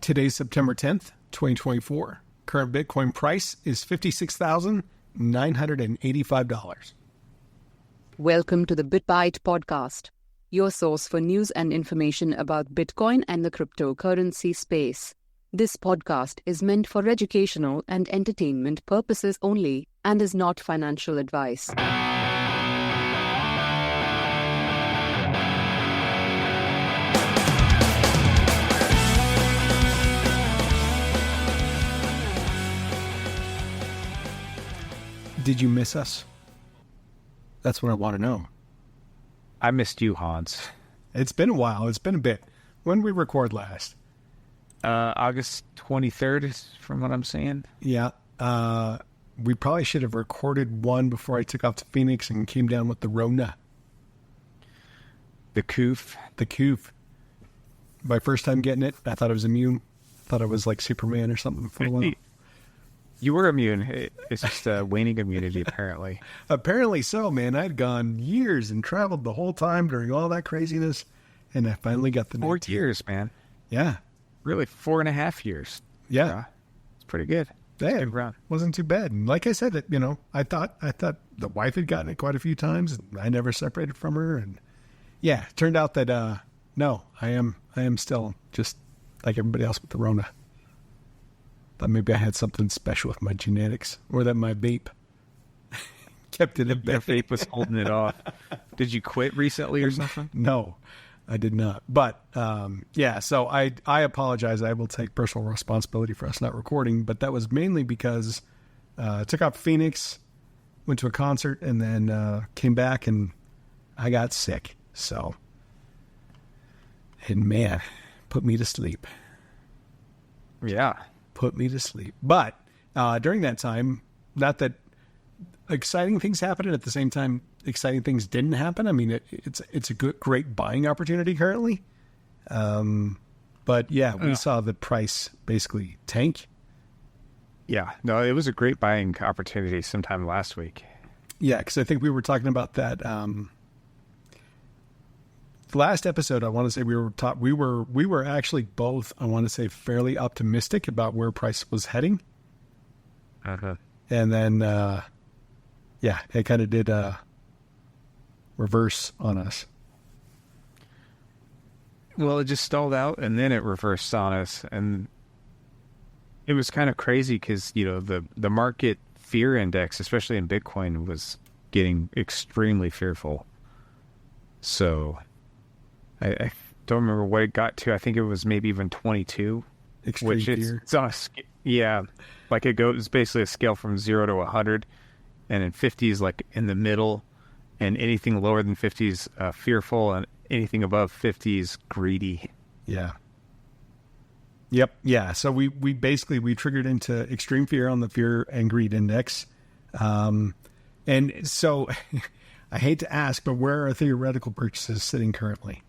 Today's September 10th, 2024. Current Bitcoin price is $56,985. Welcome to the BitByte podcast, your source for news and information about Bitcoin and the cryptocurrency space. This podcast is meant for educational and entertainment purposes only and is not financial advice. Did you miss us? That's what I want to know. I missed you, Hans. It's been a while. It's been a bit. When did we record last? August 23rd is from what I'm saying. Yeah. We probably should have recorded one before I took off to Phoenix and came down with the Rona. The Coof. The Coof. My first time getting it, I thought I was immune. Thought I was like Superman or something for a while. You were immune. It's just a waning immunity, apparently. Apparently so, man. I'd gone years and traveled the whole time during all that craziness, and I finally got the 4 years, man. Yeah. Really, 4.5 years. Yeah. It's pretty good. Hey, it wasn't too bad. And like I said, I thought the wife had gotten it quite a few times, and I never separated from her. And yeah, it turned out that no, I am still just like everybody else with the Rona. Thought maybe I had something special with my genetics, or that my vape kept it in bed. Your vape was holding it off. Did you quit recently or something? No, I did not. But yeah, so I apologize. I will take personal responsibility for us not recording, but that was mainly because I took off Phoenix, went to a concert, and then came back and I got sick. So, and man, put me to sleep. Yeah. Put me to sleep. But during that time, not that exciting things happened, and at the same time, exciting things didn't happen. I mean, it's a great buying opportunity currently. But yeah, we saw the price basically tank. Yeah, no, it was a great buying opportunity sometime last week. Yeah, because I think we were talking about that. The last episode, I want to say we were actually both, I want to say, fairly optimistic about where price was heading. Uh-huh. And then, yeah, it kind of did reverse on us. Well, it just stalled out, and then it reversed on us, and it was kind of crazy because the market fear index, especially in Bitcoin, was getting extremely fearful. So I don't remember what it got to. I think it was maybe even 22. Extreme fear. It's on like it goes basically a scale from 0 to 100, and in 50 is like in the middle, and anything lower than 50 is fearful, and anything above 50 is greedy. Yeah. Yep. Yeah. So we triggered into extreme fear on the fear and greed index. And so I hate to ask, but where are theoretical purchases sitting currently?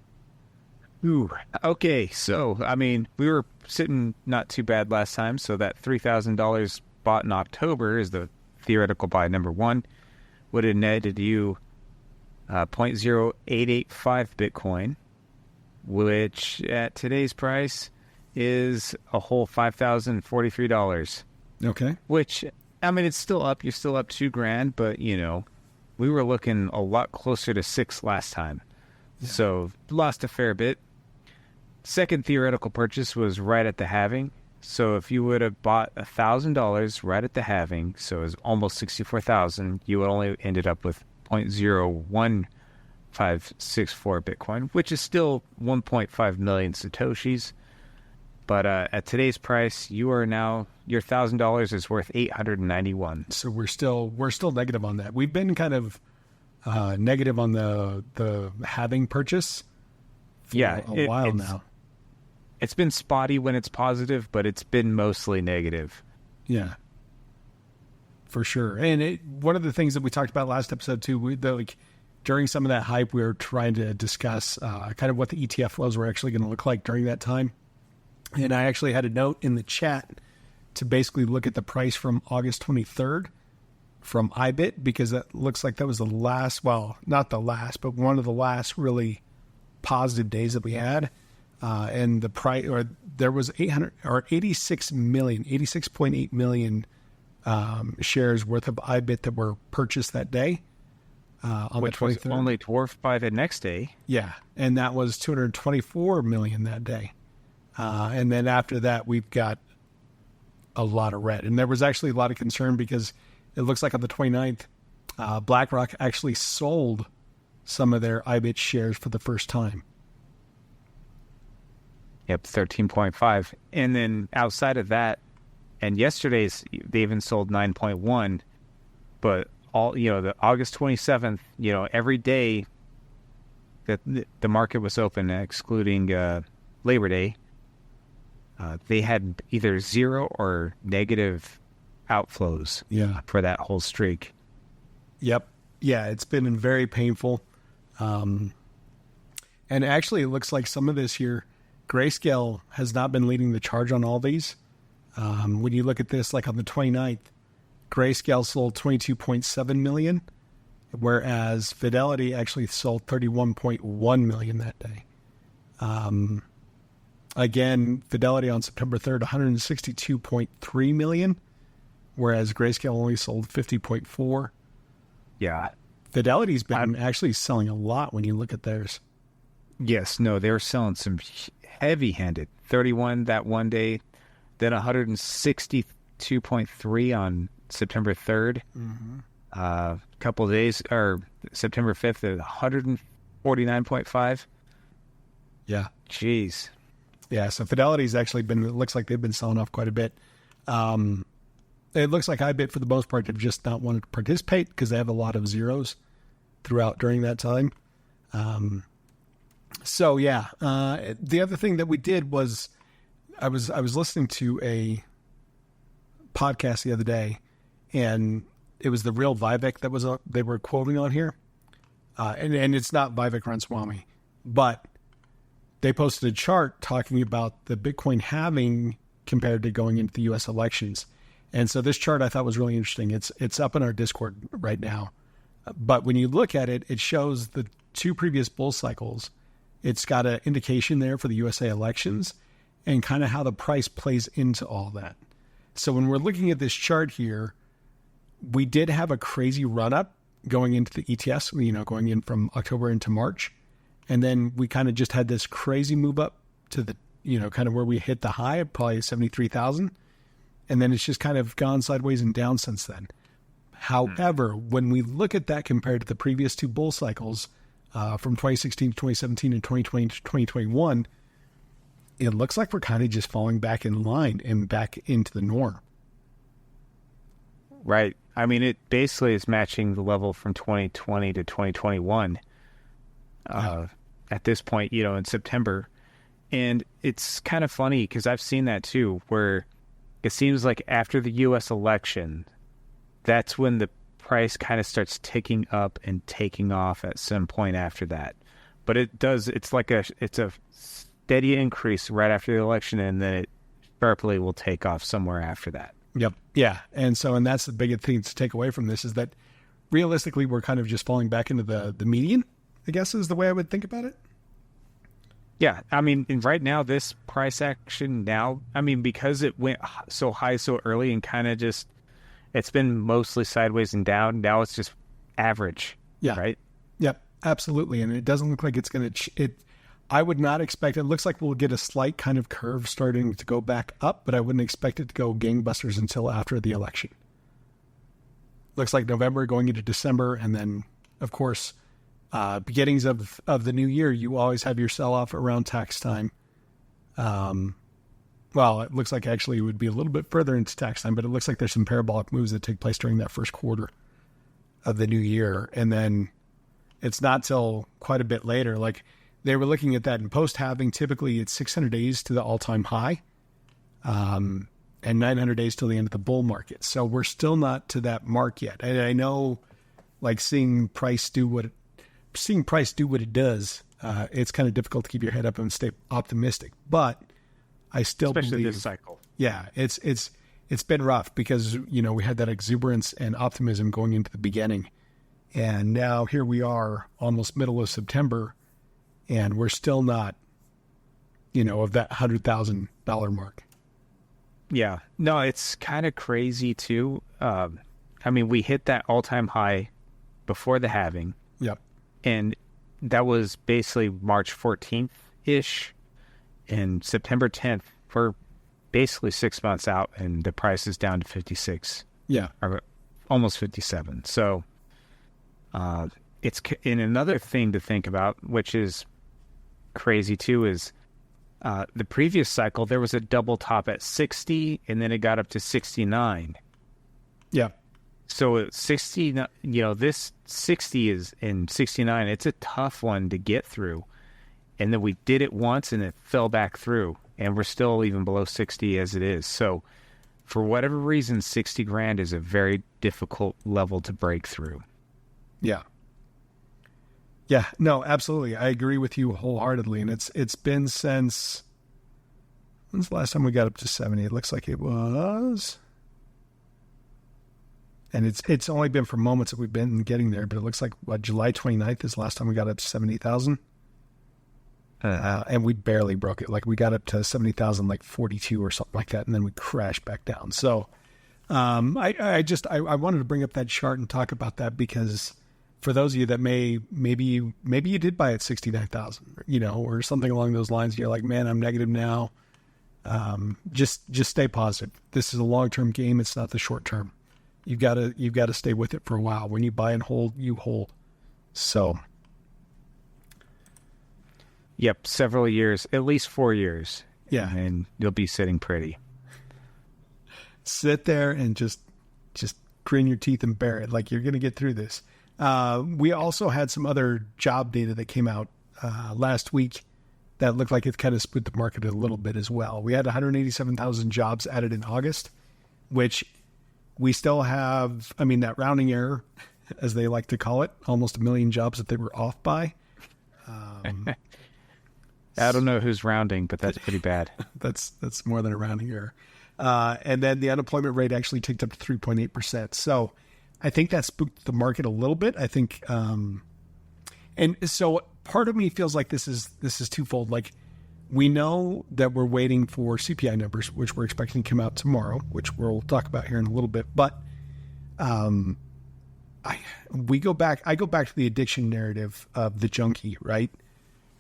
Ooh, okay. So, I mean, we were sitting not too bad last time. So that $3,000 bought in October is the theoretical buy number one. Would have netted you 0.0885 Bitcoin, which at today's price is a whole $5,043. Okay. Which, I mean, it's still up. You're still up $2,000, but we were looking a lot closer to 6 last time. Yeah. So lost a fair bit. Second theoretical purchase was right at the halving. So if you would have bought $1,000 right at the halving, so it was almost 64,000, you would only ended up with 0.01564 Bitcoin, which is still 1.5 million Satoshis. But at today's price, your $1,000 is worth 891. So we're still negative on that. We've been kind of negative on the halving purchase for a while now. It's been spotty when it's positive, but it's been mostly negative. Yeah, for sure. And one of the things that we talked about last episode too, during some of that hype, we were trying to discuss kind of what the ETF flows were actually going to look like during that time. And I actually had a note in the chat to basically look at the price from August 23rd from IBIT, because that looks like that was the last, well, not the last, but one of the last really positive days that we had. And the price, or there was 86.8 million shares worth of IBIT that were purchased that day. On which the 23rd. was only dwarfed by the next day. Yeah, and that was 224 million that day. And then after that, we've got a lot of red. And there was actually a lot of concern because it looks like on the 29th, BlackRock actually sold some of their IBIT shares for the first time. Yep, 13.5. And then outside of that, and yesterday's, they even sold 9.1. But all, you know, the August 27th, you know, every day that the market was open, excluding Labor Day, they had either zero or negative outflows for that whole streak. Yep. Yeah, it's been very painful. And actually, it looks like some of this here, Grayscale has not been leading the charge on all these. When you look at this, like on the 29th, Grayscale sold 22.7 million, whereas Fidelity actually sold 31.1 million that day. Again, Fidelity on September 3rd, 162.3 million, whereas Grayscale only sold 50.4. Yeah. Fidelity's been actually selling a lot when you look at theirs. Yes, no, they were selling some heavy-handed. 31 that one day, then 162.3 on September 3rd. Mm-hmm. A couple of days, or September 5th, at 149.5. Yeah. Jeez. Yeah, so Fidelity's actually been, it looks like they've been selling off quite a bit. It looks like IBIT, for the most part, have just not wanted to participate because they have a lot of zeros during that time. So yeah, the other thing that we did was I was listening to a podcast the other day, and it was the real Vivek that they were quoting on here, and it's not Vivek Ramaswamy, but they posted a chart talking about the Bitcoin halving compared to going into the U.S. elections. And so this chart I thought was really interesting. It's up in our Discord right now. But when you look at it, it shows the two previous bull cycles. It's got an indication there for the USA elections and kind of how the price plays into all that. So when we're looking at this chart here, we did have a crazy run up going into the ETS, going in from October into March. And then we kind of just had this crazy move up to the, kind of where we hit the high of probably 73,000. And then it's just kind of gone sideways and down since then. However, when we look at that compared to the previous two bull cycles, from 2016 to 2017 and 2020 to 2021, it looks like we're kind of just falling back in line and back into the norm. Right. I mean, it basically is matching the level from 2020 to 2021 at this point, in September. And it's kind of funny because I've seen that too, where it seems like after the U.S. election, that's when the price kind of starts ticking up and taking off at some point after that. But it's a steady increase right after the election, and then it sharply will take off somewhere after that. Yep. Yeah. And that's the biggest thing to take away from this is that realistically, we're kind of just falling back into the median, I guess is the way I would think about it. Yeah, I mean, right now, this price action now, I mean, because it went so high so early and kind of just, it's been mostly sideways and down. Now it's just average. Yeah. Right? Yep, absolutely. And it doesn't look like it's going to, I would not expect, it looks like we'll get a slight kind of curve starting to go back up, but I wouldn't expect it to go gangbusters until after the election. Looks like November going into December. And then, of course, beginnings of the new year, you always have your sell-off around tax time. Well, it looks like actually it would be a little bit further into tax time, but it looks like there's some parabolic moves that take place during that first quarter of the new year. And then it's not till quite a bit later. Like they were looking at that in post-halving, typically it's 600 days to the all-time high, and 900 days till the end of the bull market. So we're still not to that mark yet. And I know like seeing price do what it does, it's kind of difficult to keep your head up and stay optimistic. But I still especially believe this cycle. Yeah, it's been rough because we had that exuberance and optimism going into the beginning, and now here we are, almost middle of September, and we're still not of that $100,000 mark. Yeah. No, it's kind of crazy too. I mean, we hit that all-time high before the halving. Yep. And that was basically March 14th-ish. And September 10th, we're basically 6 months out, and the price is down to 56. Yeah. Or almost 57. So it's in another thing to think about, which is crazy too, is the previous cycle, there was a double top at 60, and then it got up to 69. Yeah. So at 60, this 60 is in 69. It's a tough one to get through. And then we did it once and it fell back through, and we're still even below 60 as it is. So for whatever reason, 60 grand is a very difficult level to break through. Yeah. Yeah, no, absolutely. I agree with you wholeheartedly. And it's been since, when's the last time we got up to 70? It looks like it was, and it's only been for moments that we've been getting there, but it looks like July 29th is the last time we got up to 70,000. And we barely broke it. Like we got up to 70,000, like 42 or something like that. And then we crashed back down. So I wanted to bring up that chart and talk about that, because for those of you that maybe you did buy at 69,000, or something along those lines. You're like, man, I'm negative now. Just stay positive. This is a long-term game. It's not the short term. You've got to stay with it for a while. When you buy and hold, you hold. So. Yep. Several years, at least 4 years. Yeah. And you'll be sitting pretty. Sit there and just grin your teeth and bear it. Like, you're going to get through this. We also had some other job data that came out last week that looked like it kind of split the market a little bit as well. We had 187,000 jobs added in August, which we still have, that rounding error, as they like to call it, almost 1 million jobs that they were off by. I don't know who's rounding, but that's pretty bad. That's more than a rounding error. And then the unemployment rate actually ticked up to 3.8%. So I think that spooked the market a little bit. I think, and so part of me feels like this is twofold. Like, we know that we're waiting for CPI numbers, which we're expecting to come out tomorrow, which we'll talk about here in a little bit. But I go back to the addiction narrative of the junkie, right?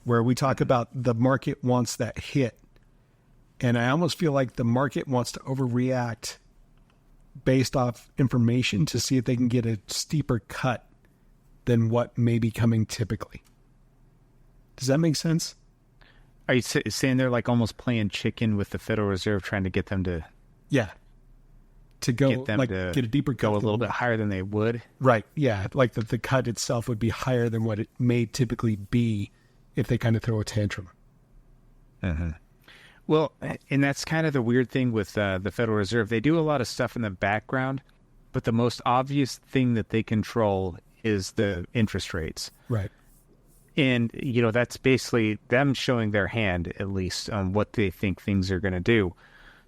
Where we talk about the market wants that hit. And I almost feel like the market wants to overreact based off information to see if they can get a steeper cut than what may be coming typically. Does that make sense? Are you saying they're like almost playing chicken with the Federal Reserve, trying to get them to... Yeah. To go, get them to get a deeper cut. Go a little bit higher than they would? Right, yeah. Like the cut itself would be higher than what it may typically be if they kind of throw a tantrum. Uh-huh. Well, and that's kind of the weird thing with the Federal Reserve. They do a lot of stuff in the background, but the most obvious thing that they control is the interest rates. Right. And, that's basically them showing their hand, at least, on what they think things are going to do.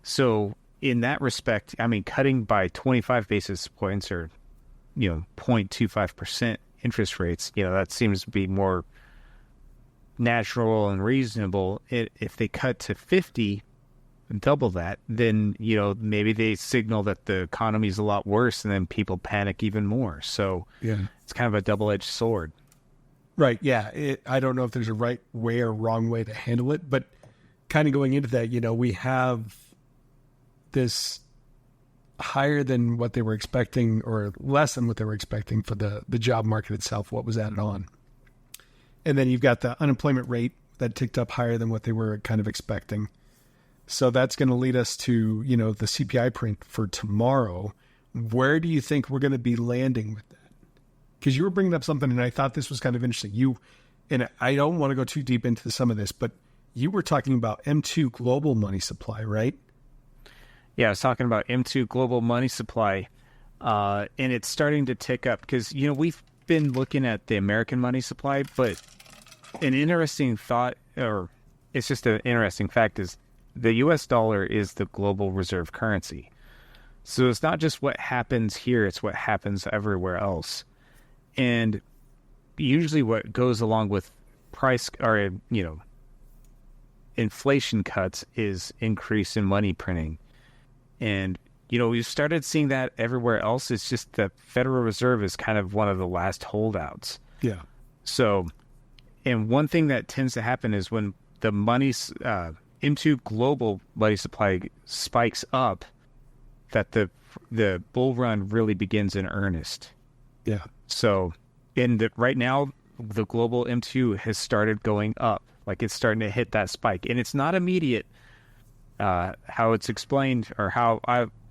So in that respect, cutting by 25 basis points or, 0.25% interest rates, that seems to be more natural and reasonable. If they cut to 50, double that, then maybe they signal that the economy is a lot worse, and then people panic even more. So yeah, it's kind of a double-edged sword. Right. Yeah. I don't know if there's a right way or wrong way to handle it, but kind of going into that, we have this higher than what they were expecting, or less than what they were expecting for the job market itself, what was added on. And then you've got the unemployment rate that ticked up higher than what they were kind of expecting. So that's going to lead us to, the CPI print for tomorrow. Where do you think we're going to be landing with that? Because you were bringing up something, and I thought this was kind of interesting. And I don't want to go too deep into some of this, but you were talking about M2 global money supply, right? Yeah, I was talking about M2 global money supply, and it's starting to tick up because, we've been looking at the American money supply, but an interesting thought, or it's just an interesting fact, is the U.S. dollar is the global reserve currency. So it's not just what happens here, it's what happens everywhere else. And usually what goes along with price, or, inflation cuts is increase in money printing. And, we've started seeing that everywhere else. It's just the Federal Reserve is kind of one of the last holdouts. Yeah. So, and one thing that tends to happen is when the M2 global money supply spikes up, that the bull run really begins in earnest. Yeah. So, right now, the global M2 has started going up. Like it's starting to hit that spike. And it's not immediate, how it's explained, or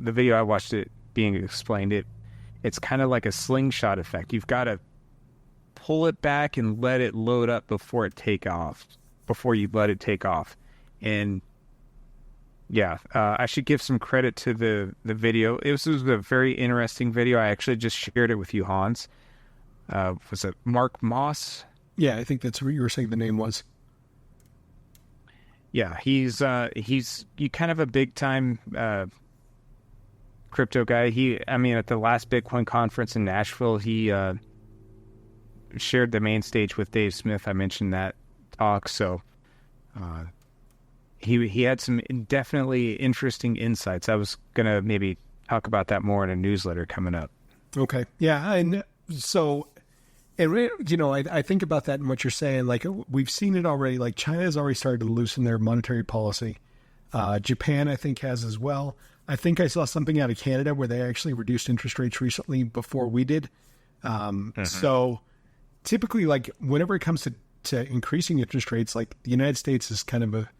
the video I watched it being explained, it's kind of like a slingshot effect. You've got to pull it back and let it load up before you let it take off. And yeah, I should give some credit to the video. This was a very interesting video. I actually just shared it with you, Hans. Was it Mark Moss? Yeah, I think that's what you were saying the name was. Yeah, he's kind of a big time crypto guy. At the last Bitcoin conference in Nashville, he shared the main stage with Dave Smith. I mentioned that talk. So he had some definitely interesting insights. I was going to maybe talk about that more in a newsletter coming up. Okay. Yeah. And so, I think about that and what you're saying. Like, we've seen it already. Like, China has already started to loosen their monetary policy. Japan, I think, has as well. I think I saw something out of Canada where they actually reduced interest rates recently before we did. So typically, like, whenever it comes to increasing interest rates, like, the United States is kind of a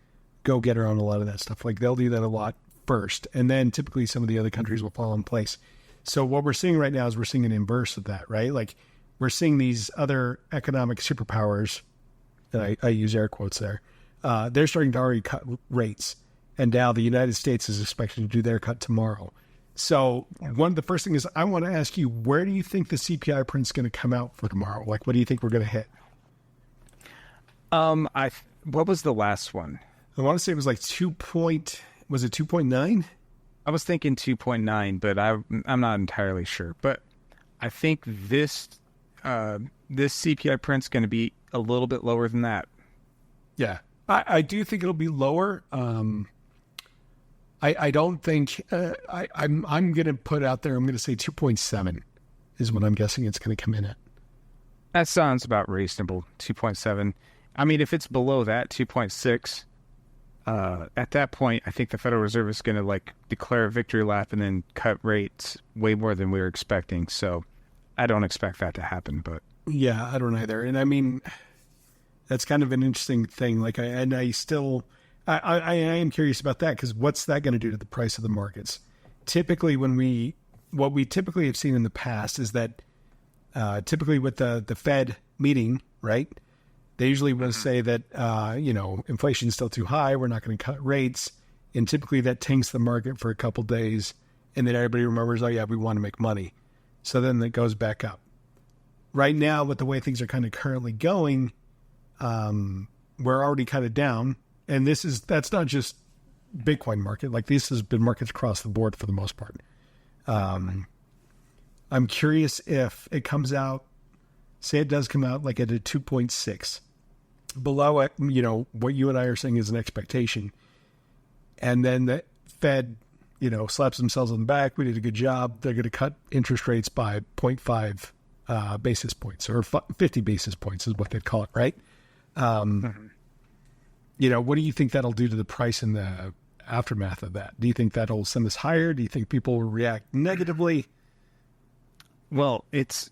go-getter on a lot of that stuff. Like, they'll do that a lot first, and then typically some of the other countries will fall in place. So what we're seeing right now is we're seeing an inverse of that, right? Like, we're seeing these other economic superpowers, and I use air quotes there, they're starting to already cut rates. And now the United States is expected to do their cut tomorrow. So one of the first things is I want to ask you, where do you think the CPI print's going to come out for tomorrow? Like, what do you think we're going to hit? What was the last one? I want to say it was like 2.9? I was thinking 2.9, but I'm not entirely sure. But I think this CPI print's going to be a little bit lower than that. Yeah, I do think it'll be lower. I don't think I'm going to put out there. I'm going to say 2.7 is what I'm guessing it's going to come in at. That sounds about reasonable. 2.7. I mean, if it's below that, 2.6. At that point, I think the Federal Reserve is going to declare a victory lap and then cut rates way more than we were expecting. So I don't expect that to happen. But yeah, I don't either. And I mean, that's kind of an interesting thing. I am curious about that, because what's that going to do to the price of the markets? Typically, what we typically have seen in the past is that typically with the Fed meeting, right? They usually will say that, inflation's still too high. We're not going to cut rates. And typically that tanks the market for a couple days. And then everybody remembers, oh, yeah, we want to make money. So then it goes back up. Right now, with the way things are kind of currently going, we're already kind of down. And that's not just Bitcoin market. Like, this has been markets across the board for the most part. I'm curious if it comes out, say it does come out at a 2.6. Below it, what you and I are saying is an expectation. And then the Fed, slaps themselves on the back. We did a good job. They're going to cut interest rates by 0.5 basis points, or 50 basis points is what they'd call it, right? What do you think that'll do to the price in the aftermath of that? Do you think that'll send us higher? Do you think people will react negatively? Well, it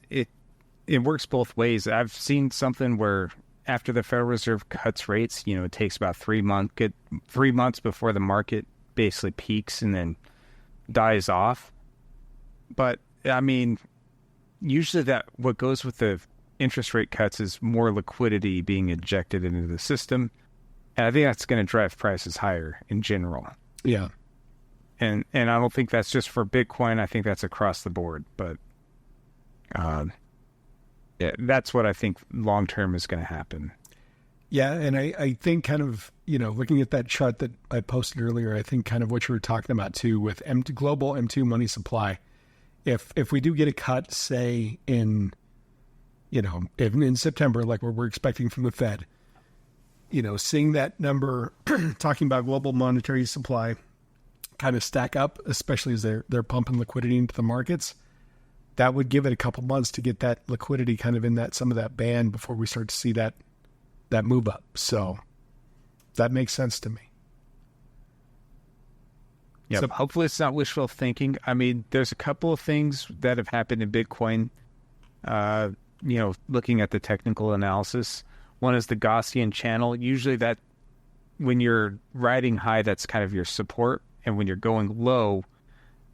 works both ways. I've seen something where after the Federal Reserve cuts rates, it takes about 3 months before the market basically peaks and then dies off. But I mean, usually what goes with the interest rate cuts is more liquidity being injected into the system. And I think that's going to drive prices higher in general. Yeah. And I don't think that's just for Bitcoin. I think that's across the board. But yeah, that's what I think long-term is going to happen. Yeah, and I think kind of, looking at that chart that I posted earlier, I think kind of what you were talking about too with global M2 money supply. If we do get a cut, say in September, like what we're expecting from the Fed, seeing that number, talking about global monetary supply kind of stack up, especially as they're pumping liquidity into the markets, that would give it a couple months to get that liquidity kind of in that some of that band before we start to see that move up. So that makes sense to me. Yeah, so, hopefully it's not wishful thinking. I mean, there's a couple of things that have happened in Bitcoin, looking at the technical analysis. One is the Gaussian channel. Usually that when you're riding high, that's kind of your support. And when you're going low,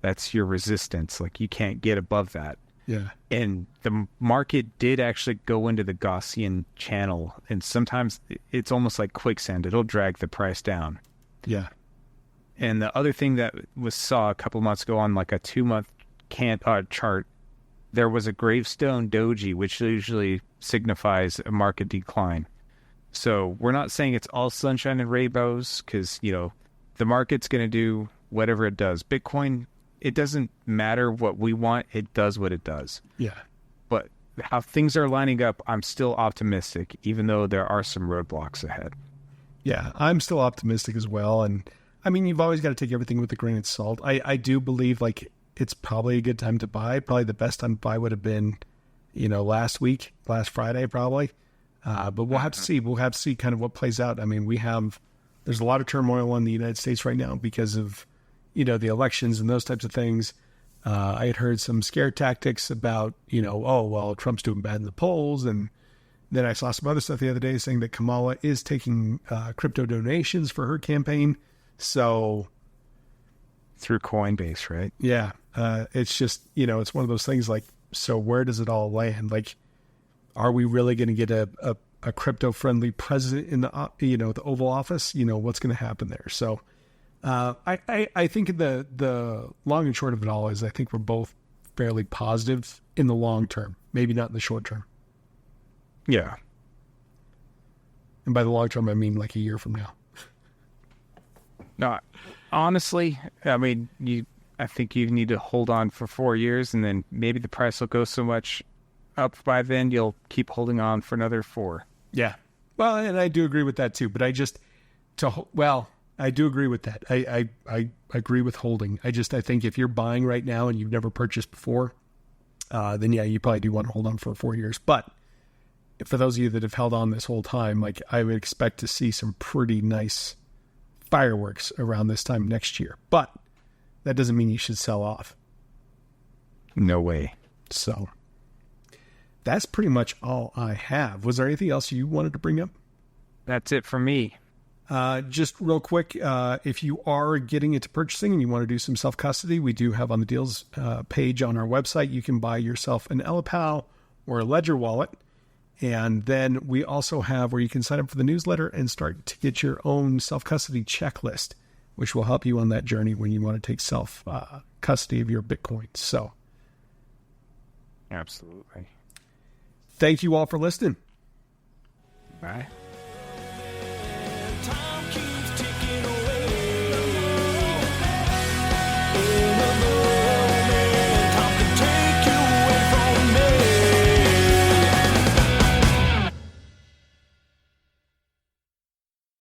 that's your resistance. Like you can't get above that. Yeah. And the market did actually go into the Gaussian channel. And sometimes it's almost like quicksand. It'll drag the price down. Yeah. And the other thing that was saw a couple months ago on like a 2-month chart, there was a gravestone doji, which usually signifies a market decline. So we're not saying it's all sunshine and rainbows because, the market's going to do whatever it does. Bitcoin, it doesn't matter what we want. It does what it does. Yeah. But how things are lining up, I'm still optimistic, even though there are some roadblocks ahead. Yeah, I'm still optimistic as well. And I mean, you've always got to take everything with a grain of salt. I do believe like it's probably a good time to buy. Probably the best time to buy would have been, last Friday, probably. But we'll have to see. We'll have to see kind of what plays out. I mean, there's a lot of turmoil in the United States right now because of, the elections and those types of things. I had heard some scare tactics about, Trump's doing bad in the polls. And then I saw some other stuff the other day saying that Kamala is taking crypto donations for her campaign. So through Coinbase, right? Yeah. It's just, it's one of those things like, so where does it all land? Like, are we really going to get a crypto friendly president in the, the Oval Office? What's going to happen there? So, I think the long and short of it all is I think we're both fairly positive in the long term, maybe not in the short term. Yeah. And by the long term, I mean like a year from now. No, honestly, I mean, I think you need to hold on for 4 years and then maybe the price will go so much up by then you'll keep holding on for another 4. Yeah. Well, and I do agree with that too, but I do agree with that. I agree with holding. I think if you're buying right now and you've never purchased before, then yeah, you probably do want to hold on for 4 years. But for those of you that have held on this whole time, like I would expect to see some pretty nice fireworks around this time next year. But that doesn't mean you should sell off. No way. So that's pretty much all I have. Was there anything else you wanted to bring up? That's it for me. Just real quick, if you are getting into purchasing and you want to do some self-custody, we do have on the deals page on our website, you can buy yourself an Ellipal or a Ledger wallet. And then we also have where you can sign up for the newsletter and start to get your own self-custody checklist, which will help you on that journey when you want to take self-custody of your Bitcoin. So, absolutely. Thank you all for listening. Bye.